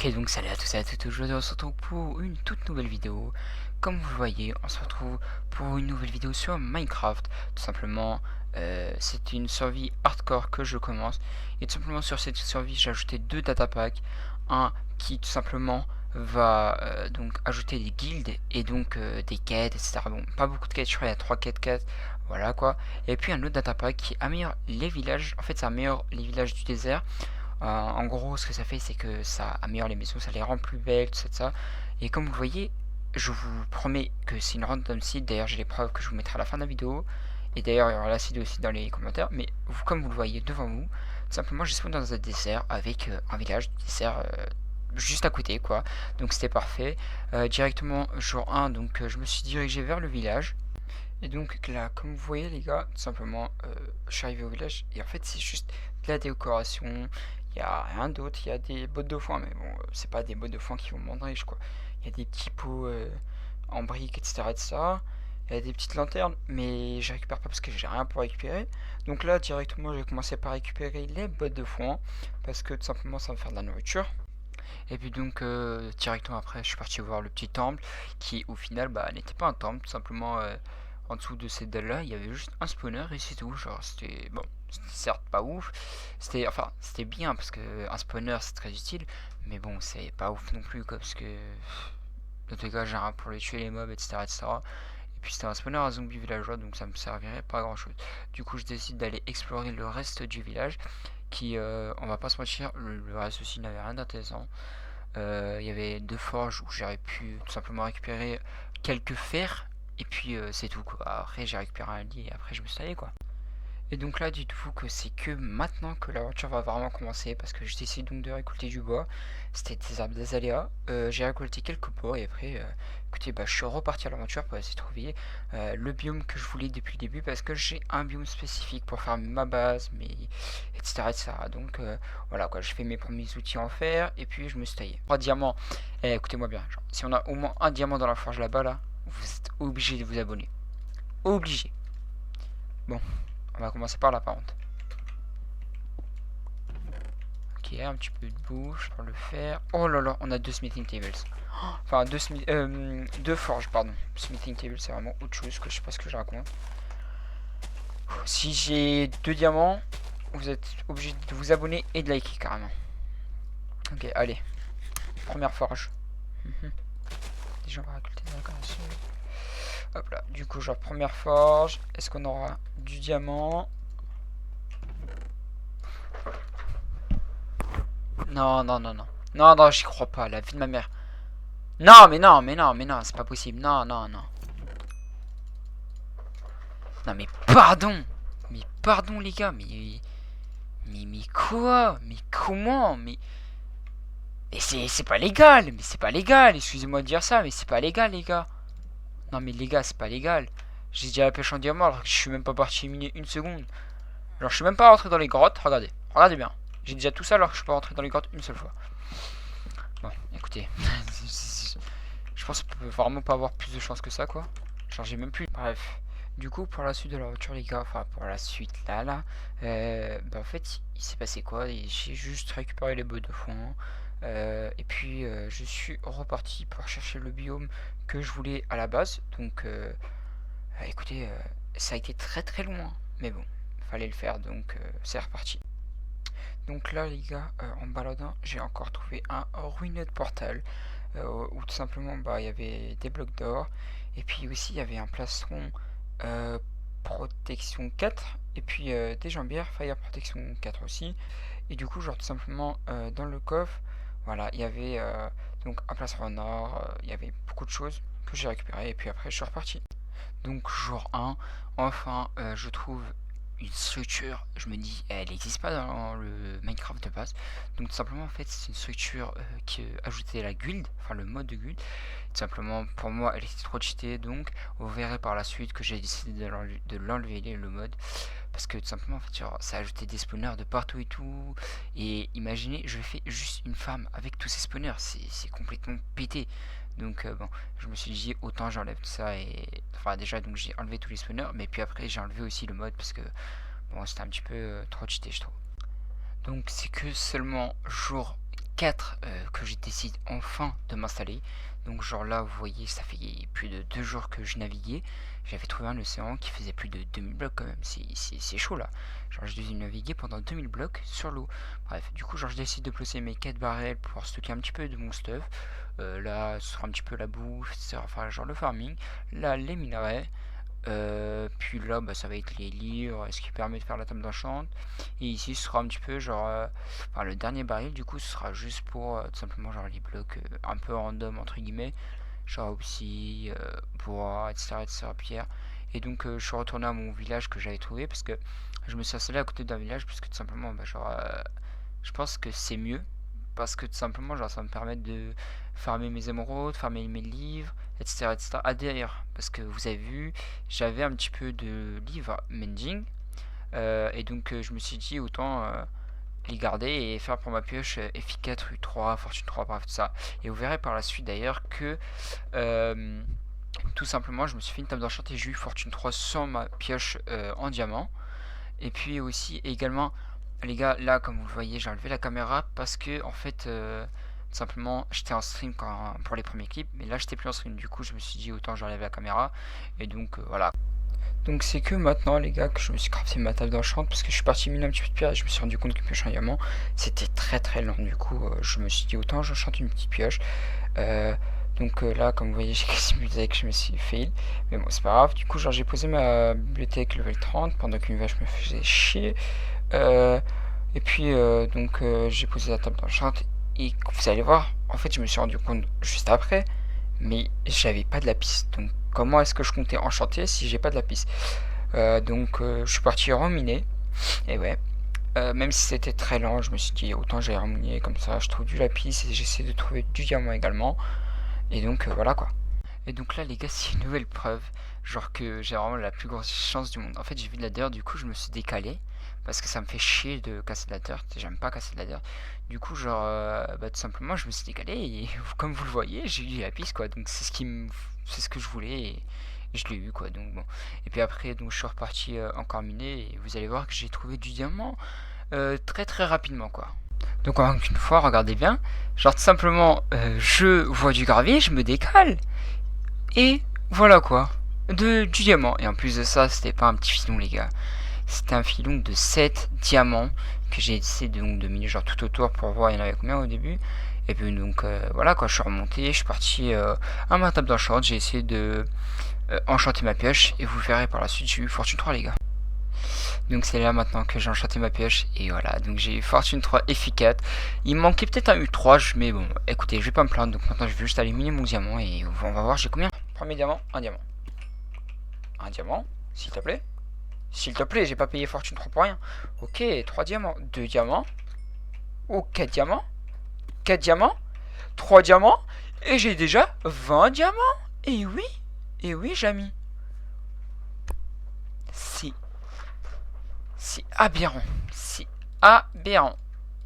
Ok, donc salut à tous et à toutes, aujourd'hui on se retrouve pour une toute nouvelle vidéo. Comme vous le voyez, on se retrouve pour une nouvelle vidéo sur Minecraft. Tout simplement, c'est une survie hardcore que je commence. Et tout simplement sur cette survie, j'ai ajouté deux data packs. Un qui tout simplement va donc ajouter des guildes et donc des quêtes, etc. Bon, pas beaucoup de quêtes, je crois il y a 3 quêtes, voilà quoi. Et puis un autre data pack qui améliore les villages. En fait, ça améliore les villages du désert. En gros, ce que ça fait, c'est que ça améliore les maisons, ça les rend plus belles, tout ça, tout ça. Et comme vous voyez, je vous promets que c'est une random seed. D'ailleurs, j'ai les preuves que je vous mettrai à la fin de la vidéo. Et d'ailleurs, il y aura la seed aussi dans les commentaires. Mais vous, comme vous le voyez devant vous, tout simplement, je spawn dans un désert avec un village, désert juste à côté, quoi. Donc c'était parfait. Directement, jour 1, donc je me suis dirigé vers le village. Et donc là, comme vous voyez les gars, tout simplement, je suis arrivé au village et en fait c'est juste de la décoration, il n'y a rien d'autre, il y a des bottes de foin, mais bon, c'est pas des bottes de foin qui vont me rendre riche quoi. Il y a des petits pots en briques, etc., etc. Il y a des petites lanternes, mais je récupère pas parce que j'ai rien pour récupérer. Donc là, directement, j'ai commencé par récupérer les bottes de foin parce que tout simplement ça va me faire de la nourriture. Et puis donc directement après, je suis parti voir le petit temple qui au final n'était pas un temple, tout simplement en dessous de cette dalle là, il y avait juste un spawner et c'est tout. Genre c'était bon, c'était certes pas ouf, c'était bien parce que un spawner c'est très utile, mais bon c'est pas ouf non plus quoi, parce que dans tous les cas j'ai rien pour les tuer les mobs, etc., etc. Et puis c'était un spawner à zombie villageois, donc ça me servirait pas à grand chose. Du coup je décide d'aller explorer le reste du village qui, on va pas se mentir, le reste aussi n'avait rien d'intéressant. Il y avait deux forges où j'aurais pu tout simplement récupérer quelques fers et puis c'est tout quoi. Après j'ai récupéré un lit et après je me suis allé quoi. Et donc là dites-vous que c'est que maintenant que l'aventure va vraiment commencer parce que j'ai décidé donc de récolter du bois. C'était des arbres d'azalea. J'ai récolté quelques bois et après écoutez je suis reparti à l'aventure pour essayer de trouver le biome que je voulais depuis le début parce que j'ai un biome spécifique pour faire ma base, etc., etc. Donc voilà quoi, je fais mes premiers outils en fer et puis je me suis taillé 3 diamants. Écoutez-moi bien, genre, si on a au moins un diamant dans la forge là-bas là, vous êtes obligé de vous abonner. Obligé. Bon, on va commencer par là par contre. Ok, un petit peu de bouche pour le faire. Oh là là, on a deux smithing tables. Enfin, deux forges, pardon. Smithing table, c'est vraiment autre chose que je sais pas ce que je raconte. Si j'ai deux diamants, vous êtes obligé de vous abonner et de liker carrément. Ok, allez. Première forge. Déjà, on va récolter des incarnations. Hop là, du coup, genre première forge. Est-ce qu'on aura du diamant? Non, non, non, non. Non, non, j'y crois pas, la vie de ma mère. Non, mais non, mais non, mais non, c'est pas possible. Non, non, non. Non, mais pardon. Mais pardon, les gars, mais quoi? Mais comment? Mais c'est pas légal, mais c'est pas légal. Excusez-moi de dire ça, mais c'est pas légal, les gars. Non, mais les gars, c'est pas légal. J'ai dit à la pêche en diamant alors que je suis même pas parti miner une seconde. Alors, je suis même pas rentré dans les grottes. Regardez, regardez bien. J'ai déjà tout ça alors que je suis pas rentré dans les grottes une seule fois. Bon, écoutez. Je pense qu'on peut vraiment pas avoir plus de chance que ça, quoi. Genre, j'ai même plus. Bref. Du coup, pour la suite de l'aventure, les gars, enfin, pour la suite là, en fait, il s'est passé quoi? J'ai juste récupéré les bœufs de foin. Et puis, je suis reparti pour chercher le biome que je voulais à la base. Donc, écoutez, ça a été très très loin. Mais bon, fallait le faire, donc c'est reparti. Donc là, les gars, en baladant, j'ai encore trouvé un ruineux de portal où tout simplement il y avait des blocs d'or et puis aussi il y avait un plastron euh, protection 4 et puis des jambières fire protection 4 aussi. Et du coup, genre tout simplement dans le coffre, voilà, il y avait donc un plastron en or, il y avait beaucoup de choses que j'ai récupéré et puis après je suis reparti. Donc jour 1, enfin je trouve une structure, je me dis elle n'existe pas dans le Minecraft de base. Donc tout simplement en fait c'est une structure qui ajoutait la guilde, enfin le mode de guilde. Tout simplement pour moi elle était trop cheatée, donc vous verrez par la suite que j'ai décidé de l'enlever le mode. Parce que tout simplement en fait genre, ça ajoutait des spawners de partout et tout. Et imaginez je fais juste une farm avec tous ces spawners, c'est complètement pété. Donc bon, je me suis dit autant j'enlève tout ça et enfin déjà donc j'ai enlevé tous les spawners, mais puis après j'ai enlevé aussi le mode parce que bon c'était un petit peu trop cheaté je trouve. Donc c'est que seulement jour 4 que je décide enfin de m'installer. Donc genre là vous voyez ça fait plus de 2 jours que je naviguais. J'avais trouvé un océan qui faisait plus de 2000 blocs quand même, c'est chaud là. Genre je devais naviguer pendant 2000 blocs sur l'eau. Bref, du coup genre je décide de placer mes 4 barrels pour pouvoir stocker un petit peu de mon stuff. Là ce sera un petit peu la bouffe, enfin genre le farming. Là les minerais. Puis là bah, ça va être les livres, ce qui permet de faire la table d'enchant. Et ici ce sera un petit peu genre enfin, le dernier baril du coup ce sera juste pour tout simplement genre les blocs un peu random entre guillemets, genre aussi bois, etc., pierre. Et donc je suis retourné à mon village que j'avais trouvé parce que je me suis installé à côté d'un village parce que tout simplement bah, genre je pense que c'est mieux parce que tout simplement genre ça va me permet de farmer mes émeraudes, farmer mes livres, etc., etc. Ah d'ailleurs, parce que vous avez vu, j'avais un petit peu de livres mending, et donc je me suis dit autant les garder et faire pour ma pioche FI4, U3, Fortune 3, bref tout ça. Et vous verrez par la suite d'ailleurs que tout simplement je me suis fait une table d'enchanté, j'ai eu Fortune 3 sur ma pioche en diamant. Et puis aussi également les gars, là comme vous le voyez j'ai enlevé la caméra parce que en fait tout simplement j'étais en stream pour les premiers clips, mais là j'étais plus en stream, du coup je me suis dit autant j'enlève la caméra. Et donc voilà. Donc c'est que maintenant les gars que je me suis crafté ma table d'enchant parce que je suis parti miner un petit peu de pierre et je me suis rendu compte que pioche en diamant c'était très lent, du coup je me suis dit autant j'enchante une petite pioche. euh, donc là comme vous voyez j'ai cassé une bibliothèque, je me suis fail, mais bon c'est pas grave. Du coup genre j'ai posé ma bibliothèque level 30 pendant qu'une vache me faisait chier. Euh, et puis j'ai posé la table d'enchant et vous allez voir, en fait je me suis rendu compte juste après, mais j'avais pas de lapis. Donc comment est-ce que je comptais enchanter si j'ai pas de lapis? Je suis parti reminer, et ouais. Même si c'était très lent, je me suis dit autant j'allais reminer comme ça, je trouve du lapis et j'essaie de trouver du diamant également. Et donc voilà quoi. Et donc là les gars c'est une nouvelle preuve, genre que j'ai vraiment la plus grosse chance du monde. En fait j'ai vu de la dirt, du coup je me suis décalé, parce que ça me fait chier de casser de la dirt, j'aime pas casser de la dirt. Du coup genre tout simplement je me suis décalé et comme vous le voyez j'ai eu la piste quoi, donc c'est ce que je voulais et je l'ai eu quoi, donc bon. Et puis après donc je suis reparti encore miner et vous allez voir que j'ai trouvé du diamant très rapidement quoi. Donc encore une fois regardez bien, genre tout simplement je vois du gravier, je me décale. Et voilà quoi, du diamant. Et en plus de ça, c'était pas un petit filon les gars. C'était un filon de 7 diamants que j'ai essayé de miner genre tout autour pour voir il y en avait combien au début. Et puis donc voilà quoi, je suis remonté, je suis parti à ma table d'enchant, j'ai essayé de enchanter ma pioche et vous verrez par la suite j'ai eu Fortune 3 les gars. Donc c'est là maintenant que j'ai enchanté ma pioche et voilà, donc j'ai eu Fortune 3 efficace. Il me manquait peut-être un U3, mais bon, écoutez, je vais pas me plaindre, donc maintenant je vais juste aller miner mon diamant et on va voir j'ai combien. Premier diamant, un diamant. Un diamant, s'il te plaît. S'il te plaît, j'ai pas payé Fortune 3 pour rien. Ok, 3 diamants, 2 diamants. Oh, 4 diamants. 4 diamants. 3 diamants. Et j'ai déjà 20 diamants. Et oui, Jamy. C'est. C'est aberrant. C'est aberrant.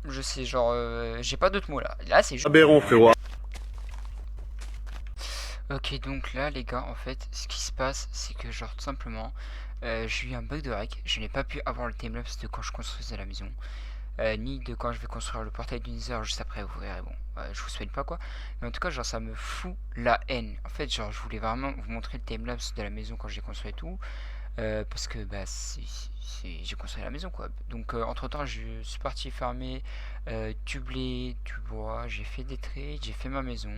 Je sais, genre, j'ai pas d'autres mots là. Là, c'est juste. Aberrant, frérot. Ok, donc là, les gars, en fait, ce qui se passe, c'est que, genre, tout simplement, j'ai eu un bug de rec. Je n'ai pas pu avoir le timelapse de quand je construisais la maison. Ni de quand je vais construire le portail du Nether juste après, vous verrez, bon, je vous spoil pas quoi, mais en tout cas genre ça me fout la haine. En fait genre je voulais vraiment vous montrer le timelapse de la maison quand j'ai construit et tout, parce que bah j'ai construit la maison quoi. Donc entre temps je suis parti farmer du blé, du bois, j'ai fait des trades, j'ai fait ma maison.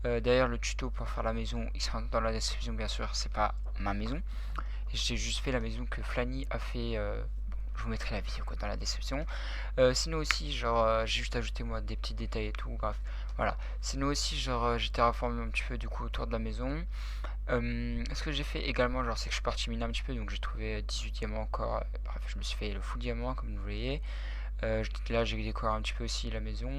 D'ailleurs le tuto pour faire la maison il sera dans la description bien sûr, c'est pas ma maison, j'ai juste fait la maison que Flanny a fait. Je vous mettrai la vidéo quoi, dans la description. Sinon aussi, genre, j'ai juste ajouté moi des petits détails et tout, bref, voilà. Sinon aussi, genre, j'ai terraformé un petit peu du coup autour de la maison. Ce que j'ai fait également, genre, c'est que je suis parti miner un petit peu, donc j'ai trouvé 18 diamants encore. Bref, je me suis fait le full diamant, comme vous voyez. Là, j'ai décoré un petit peu aussi la maison.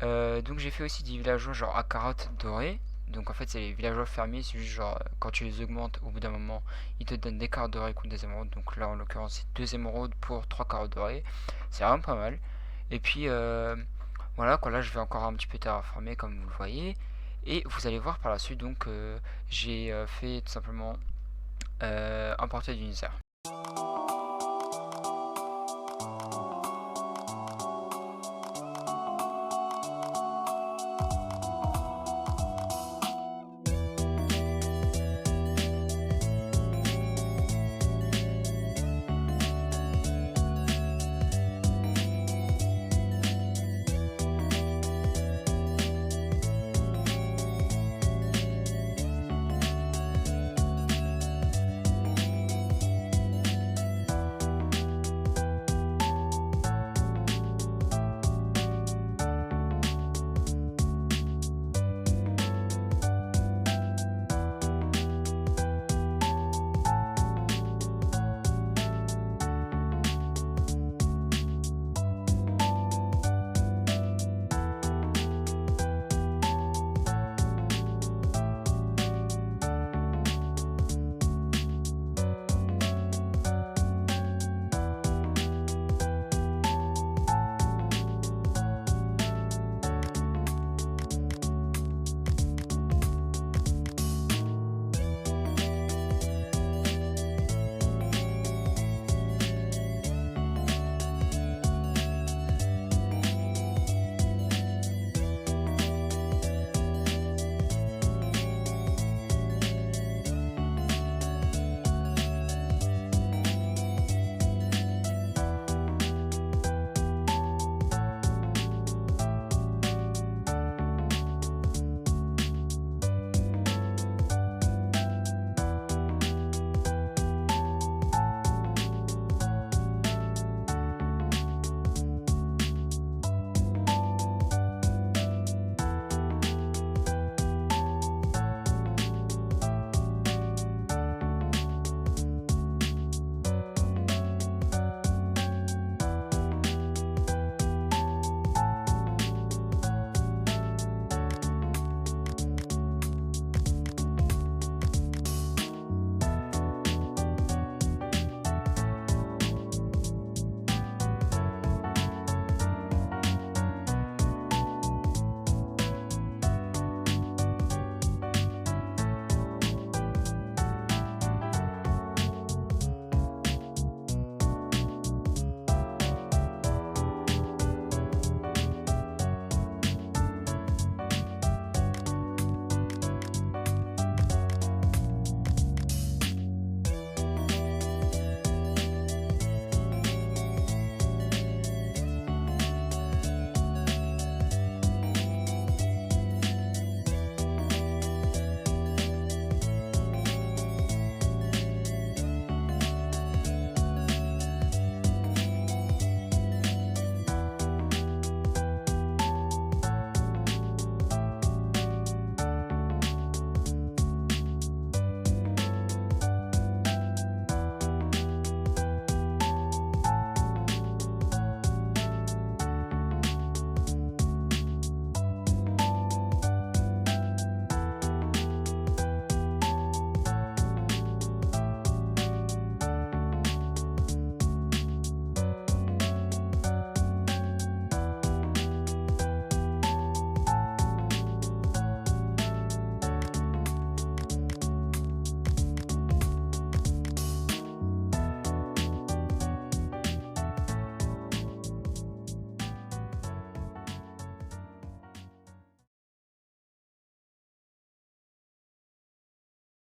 Donc j'ai fait aussi des villageois genre à carottes dorées. Donc en fait c'est les villageois fermiers, c'est juste genre quand tu les augmentes au bout d'un moment ils te donnent des carottes dorées contre des émeraudes. Donc là en l'occurrence c'est 2 émeraudes pour 3 carottes dorées. C'est vraiment pas mal. Et puis voilà quoi, là je vais encore un petit peu terraformer comme vous le voyez. Et vous allez voir par la suite donc j'ai fait tout simplement un portail d'univers.